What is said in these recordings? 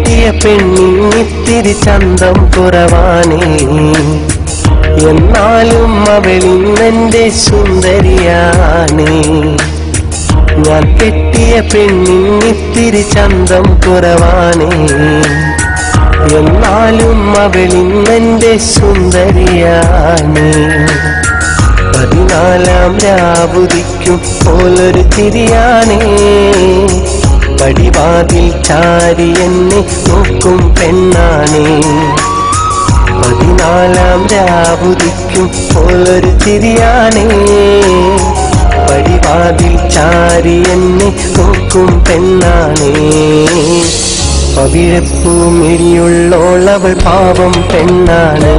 കെട്ടിയ പെണ്ണിത്തിരി ചന്തം കുറവാണേ, എന്നാലും അവളിന്നെന്റെ സുന്ദരിയാണേ. ഞാൻ കെട്ടിയ പെണ്ണിത്തിരി ചന്തം കുറവാണേ, എന്നാലും അവളിന്നെന്റെ സുന്ദരിയാണേ. 14 രാവുദിക്കും പോലൊരു തിരിയാണേ, പടിവാതിൽ ചാരി എന്നെ നോക്കും പെണ്ണാണേ. 14 രാവുദിക്കും പോലൊരു തിരിയാണേ, പടിവാതിൽ ചാരി എന്നെ നോക്കും പെണ്ണാണേ. പവിഴപ്പൂമിഴിയുള്ളോളവൾ പാവം പെണ്ണാണ്.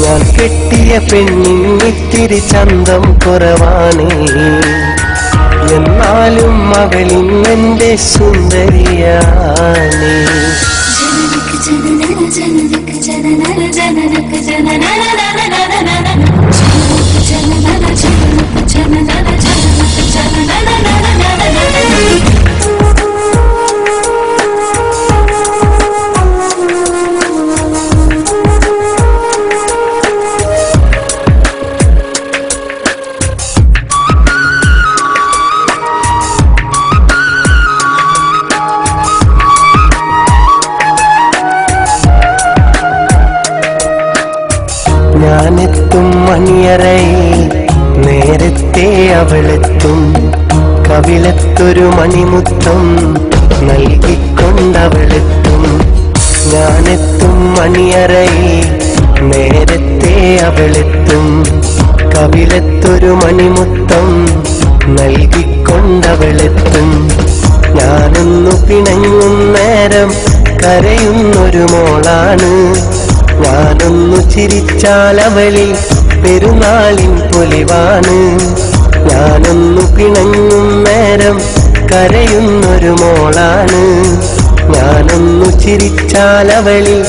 ഞാൻ കെട്ടിയ പെണ്ണിത്തിരി ചന്തം കുറവാണേ, എന്നാലും അവളിന്നെന്റെ സുന്ദരിയാണേ. ഞാനെത്തും മണിയറയിൽ നേരത്തെ അവളെത്തും, കവിളത്തൊരു മണിമുത്തം നൽകിക്കൊണ്ടവളെത്തും. ഞാനെത്തും മണിയറയിൽ നേരത്തെ അവളെത്തും, കവിളത്തൊരു മണിമുത്തം നൽകിക്കൊണ്ടവളെത്തും. ഞാനൊന്നു പിണങ്ങും നേരം കരയുന്നൊരു മോളാണ്, ഞാനൊന്നു ചിരിച്ചാൽ അവളിൽ പെരുന്നാളിൻ പൊലിവാണ്. ഞാനൊന്നു പിണങ്ങും നേരം കരയുന്നൊരു മോളാണ്, ഞാനൊന്നു ചിരിച്ചാൽ അവളിൽ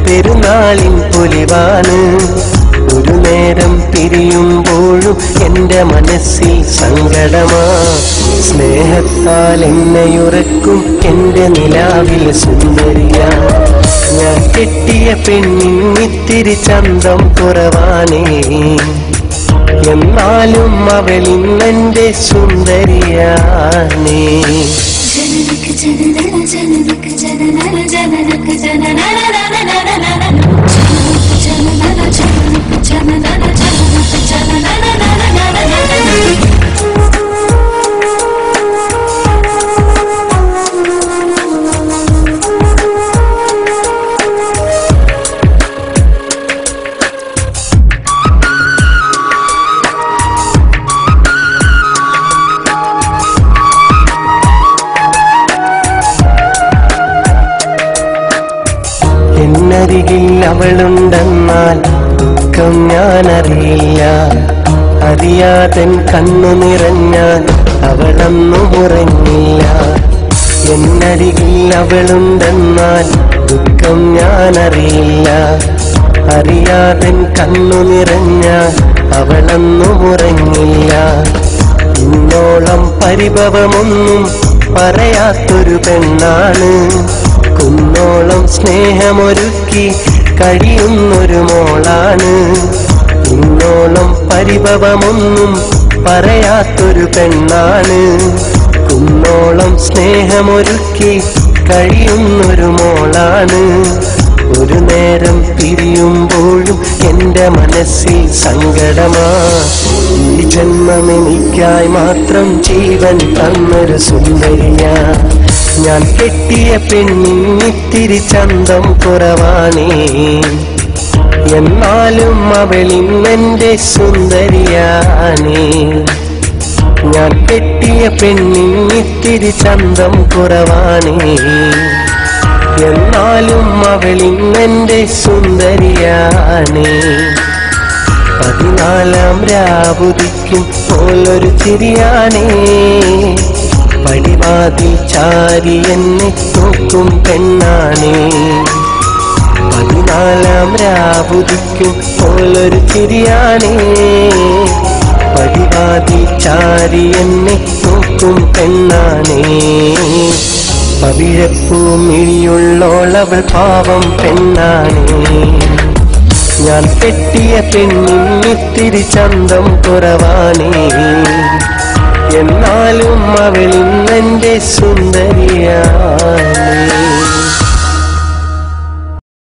പെരുന്നാളിൻ പൊലിവാണ്. ഒരു നേരം പിരിയുമ്പോഴും എൻ്റെ മനസ്സിൽ സങ്കടമാ, സ്നേഹത്താൽ എന്നെയുറക്കും എൻ്റെ നിലാവിൽ സുന്ദരിയാ. ഞാൻ കെട്ടിയ പെണ്ണിത്തിരി ചന്തം കുറവാണേ, എന്നാലും അവളിന്നെന്റെ സുന്ദരിയാണേ. എന്നരികിൽ അവളുണ്ടെന്നാൽ ദുഃഖം ഞാനറിയില്ല, അറിയാതൻ കണ്ണു നിറഞ്ഞാൽ അവളൊന്നും ഉറങ്ങില്ല. എന്നരികിൽ അവളുണ്ടെന്നാൽ ദുഃഖം ഞാനറിയില്ല, അറിയാതൻ കണ്ണു നിറഞ്ഞാൽ അവളൊന്നും ഉറങ്ങില്ല. ഇന്നോളം പരിഭവമൊന്നും പറയാത്തൊരു പെണ്ണാണ്, കുന്നോളം സ്നേഹമൊരുക്കി കഴിയുന്നൊരു മോളാണ്. ഇന്നോളം പരിഭവമൊന്നും പറയാത്തൊരു പെണ്ണാണ്, കുന്നോളം സ്നേഹമൊരുക്കി കഴിയുന്നൊരു മോളാണ്. ഒരു നേരം പിരിയുമ്പോഴും എൻ്റെ മനസ്സിൽ സങ്കടമാ, ഈ ജന്മം എനിക്കായി മാത്രം ജീവൻ തന്നൊരു സുന്ദരിയാ. ഞാൻ കെട്ടിയ പെണ്ണിത്തിരി ചന്തം കുറവാണേ, എന്നാലും അവളിന്നെന്റെ സുന്ദരിയാണേ. ഞാൻ കെട്ടിയ പെണ്ണിത്തിരി ചന്തം കുറവാണേ, എന്നാലും അവളിന്നെന്റെ സുന്ദരിയാണേ. 14 രാവുദിക്കും പോലൊരു ചിരിയാണേ, പടിവാതിൽ ചാരി എന്നെ നോക്കും പെണ്ണാണേ. 14 രാവുദിക്കും പോലൊരു ചിരിയാണേ, പടിവാതിൽ ചാരി എന്നെ നോക്കും പെണ്ണാണേ. പവിഴപ്പൂമിഴിയുള്ളോളവൾ പാവം പെണ്ണാണേ. ഞാൻ കെട്ടിയ പെണ്ണിന്നിത്തിരി ചന്തം കുറവാണേ. എന്നാലും അവളിന്നെന്റെ സുന്ദരിയാണേ.